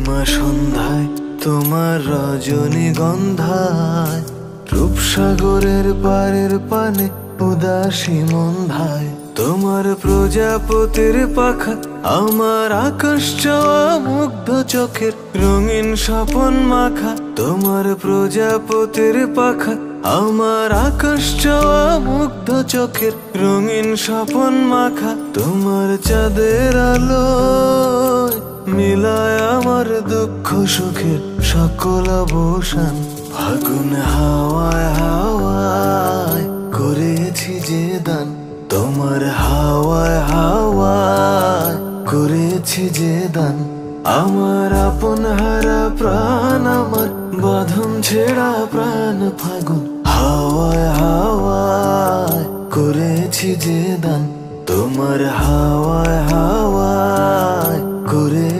পূর্ণিমা সন্ধ্যায় তোমার রজনীগন্ধায় রূপসাগরের পারের পানে উদাসী মন্ধায় তোমার প্রজাপতির পাখা আমার আকাশ চাওয়া মুগ্ধ চোখের রঙিন স্বপন মাখা তোমার প্রজাপতির পাখা আমার আকাশ চাওয়া মুগ্ধ চোখের রঙিন স্বপন মাখা তোমার চাঁদের আলো মিলায় আমার দুঃখ সুখের সকল অবসান ফাগুন হাওয়ায় হাওয়ায় করেছি যে দান তোমার হাওয়ায় হাওয়ায় করেছি যে দান আমার আপন হারা প্রাণ আমার বাঁধন ছেড়া প্রাণ ফাগুন হাওয়ায় হাওয়ায় করেছি যে দান তোমার হাওয়ায় হাওয়ায় করে